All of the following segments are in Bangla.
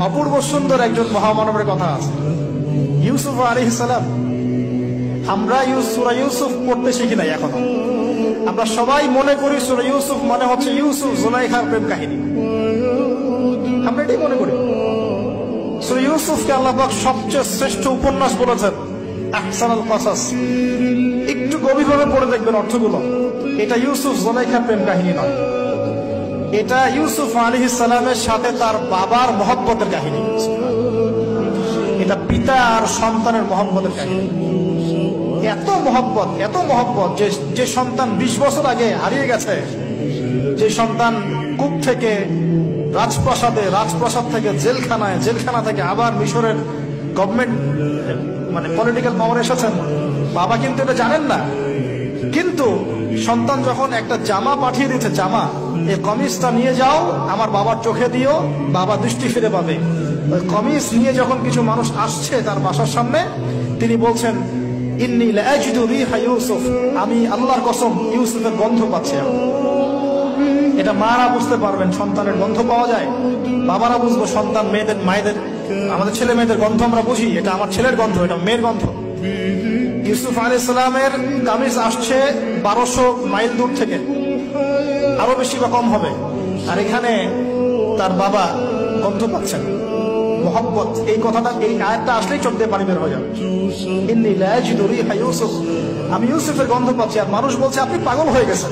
অপূর্ব সুন্দর একজন মহামানবের কথা আছে, ইউসুফ আলাইহিস সালাম। আমরা সূরা ইউসুফ পড়তে শিখি নাই এখনো। আমরা সবাই মনে করি সূরা ইউসুফ মানে হচ্ছে ইউসুফ জুলাইখার প্রেম কাহিনী, আমরা এটাই মনে করি। সূরা ইউসুফকে আল্লাহ পাক সবচেয়ে শ্রেষ্ঠ উপন্যাস বলেছেন, আহসানুল কসাস। একটু গভীরভাবে পড়ে দেখবেন অর্থগুলো। এটা ইউসুফ জুলাইখার প্রেম কাহিনী নয়, এটা ইউসুফ আলাইহিস সালামের সাথে তার বাবার মহব্বতের কাহিনী। এটা পিতা আর সন্তানের মহব্বতের কাহিনী। এত মহব্বত যে সন্তান 20 বছর আগে হারিয়ে গেছে, যে সন্তান কূপ থেকে রাজপ্রাসাদে, রাজপ্রাসাদ থেকে জেলখানায়, জেলখানা থেকে আবার মিশরের গভর্নমেন্ট মানে পলিটিক্যাল পাওয়ার এসেছেন। বাবা কিন্তু এটা জানেন না, কিন্তু সন্তান যখন একটা জামা পাঠিয়ে দিচ্ছে, জামা, এই কমিজটা নিয়ে যাও, আমার বাবার চোখে দিও, বাবা দৃষ্টি ফিরে পাবে। ওই কমিজ নিয়ে যখন কিছু মানুষ আসছে তার বাসার সামনে, তিনি বলছেন, ইন্নী লাআজিদু রিহা ইউসুফ, আমি আল্লাহর কসম ইউসুফের গন্ধ পাচ্ছি। এটা মারা বুঝতে পারবেন, সন্তানের গন্ধ পাওয়া যায়। বাবারা বুঝবো, সন্তান মায়েদের আমাদের ছেলে মেয়েদের গন্ধ আমরা বুঝি, এটা আমার ছেলের গন্ধ, এটা মেয়ের গন্ধ। ইউসুফ আলাইহিস সালামের কামিজ আসছে 1200 মাইল দূর থেকে, আরো বেশি বা কম হবে, আর এখানে তার বাবা গন্ধ পাচ্ছেন। মোহাব্বত, এই কথাটা, এই আয়াতটা আসলেই চোখ দিয়ে পানি বের হয়ে যাবে। ইন্নী লাআজিদু রিহা ইউসুফ, আমি ইউসুফের গন্ধ পাচ্ছি। আর মানুষ বলছে আপনি পাগল হয়ে গেছেন,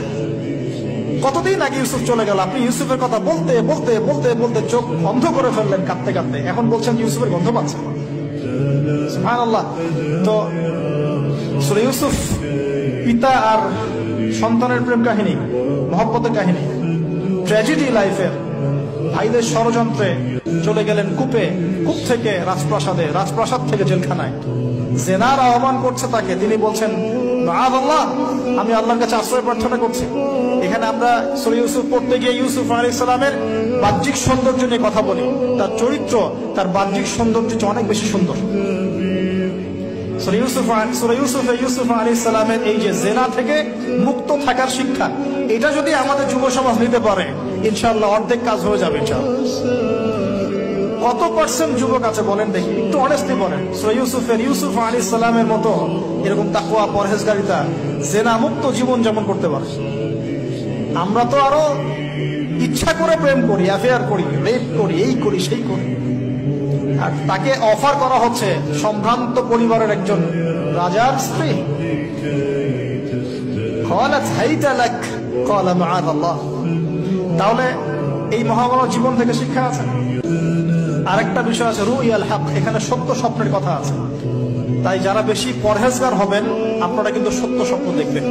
কতদিন আগে ইউসুফ চলে গেল, আপনি ইউসুফের কথা বলতে বলতে বলতে বলতে চোখ বন্ধ করে ফেললেন কাঁদতে কাঁদতে, এখন বলছেন ইউসুফের গন্ধ পাচ্ছেন। সুবহানাল্লাহ। তো সূরা ইউসুফ পিতা আর সন্তানের প্রেম কাহিনী, মহব্বতের কাহিনী, ট্র্যাজেডি লাইফের। ভাইদের ষড়যন্ত্রে চলে গেলেন কূপে, কূপ থেকে রাজপ্রাসাদে, রাজপ্রাসাদ থেকে জেলখানায়। জেনার আহ্বান করছে তাকে, তিনি বলছেন, মাআযাল্লাহ, আমি আল্লাহর কাছে আশ্রয় প্রার্থনা করছি। এখানে আমরা সূরা ইউসুফ পড়তে গিয়ে ইউসুফ আলাইহিস সালামের বাহ্যিক সৌন্দর্য নিয়ে কথা বলি, তার চরিত্র, তার বাহ্যিক সৌন্দর্য অনেক বেশি সুন্দর। সূরা ইউসুফ আলাইহিস সালামের এই যে জেনা থেকে মুক্ত থাকার শিক্ষা, এটা যদি আমাদের যুব সমাজ নিতে পারে, ইনশাআল্লাহ অর্ধেক কাজ হয়ে যাবে ইনশাআল্লাহ। কত পার্সেন্ট যুবক আছে বলেন দেখি, একটু অনেস্টলি বলেন, সূরা ইউসুফ আলাইহিস সালামের মতো এরকম তাকওয়া, পরহেজগারিতা, জেনা মুক্ত জীবন যেমন করতে পারে। আমরা তো আরো ইচ্ছা করে প্রেম করি, অ্যাফেয়ার করি, রেপ করি, এই করি সেই করি। আর তাকে অফার করা হচ্ছে সম্ভ্রান্ত পরিবারের একজন রাজার স্ত্রী। ক্বালাত হাইতা লাক ক্বালা মাআযাল্লাহ। তাহলে এই মহামানব জীবন থেকে শিক্ষা আছে। আরেকটা বিষয় আছে, রুইয়াল হক, এখানে সত্য স্বপ্নের কথা আছে। তাই যারা বেশি পরহেজগার হবেন, আপনারা কিন্তু সত্য স্বপ্ন দেখবেন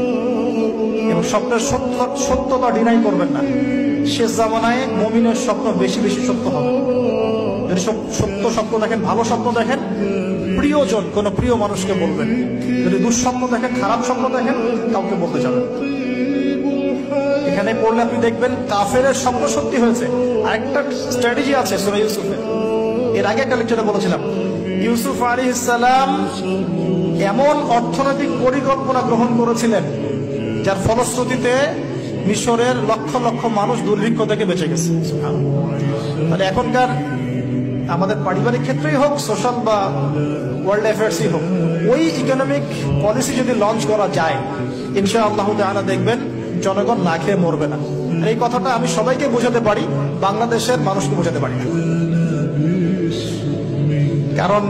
এবং স্বপ্নের সত্যতা ডিনাই করবেন না। শেষ জামানায় মুমিনের স্বপ্ন বেশি বেশি সত্য হবে। যদি সত্য স্বপ্ন দেখেন, ভালো স্বপ্ন দেখেন, প্রিয়জন কোন প্রিয় মানুষকে বলবেন। যদি দুঃস্বপ্ন দেখেন, খারাপ স্বপ্ন দেখেন, কাউকে বলতে যাবেন। এখানে পড়লে আপনি দেখবেন কাফেরের স্বপ্ন সত্যি হয়েছে। আরেকটা স্ট্র্যাটেজি আছে সূরা ইউসুফের, এর আগে একটা লেকচারে বলেছিলাম। ইউসুফ আলাইহিস সালাম এমন অর্থনৈতিক পরিকল্পনা গ্রহণ করেছিলেন যার ফলশ্রুতিতে মিশরের লক্ষ লক্ষ মানুষ দুর্ভিক্ষ থেকে বেঁচে গেছে। মানে এখনকার আমাদের পারিবারিক ক্ষেত্রেই হোক, সোশ্যাল বা ওয়ার্ল্ড অ্যাফেয়ার্সই হোক, ওই ইকোনমিক পলিসি যদি লঞ্চ করা যায়, ইনশাআল্লাহ তাআলা দেখবেন জনগণ না খেয়ে মরবে না। এই কথাটা আমি সবাইকে বোঝাতে পারি, বাংলাদেশের মানুষকে বোঝাতে পারি না। কারণ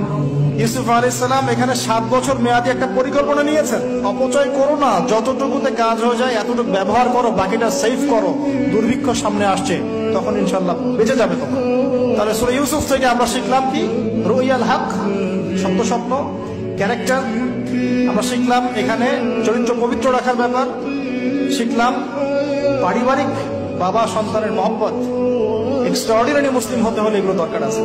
ইউসুফ আলাইহিস সালাম এখানে 7 বছর মেয়াদি একটা পরিকল্পনা নিয়েছেন। অপচয় করো না, যতটুকুতে কাজ হয়ে যায় এতটুকু ব্যবহার করো, বাকিটা সেভ করো। দুর্ভিক্ষ সামনে আসছে, তখন ইনশাআল্লাহ বেঁচে যাবে তখন। তাহলে সূরা ইউসুফ থেকে আমরা শিখলাম কি? রুইয়াল হক, সত্য স্বপ্ন, ক্যারেক্টার। আমরা শিখলাম এখানে চরিত্র পবিত্র রাখার ব্যাপার। শিখলাম পারিবারিক, বাবা সন্তানের মহব্বত। এক্সট্রাঅর্ডিনারি মুসলিম হতে হলে এগুলো দরকার আছে।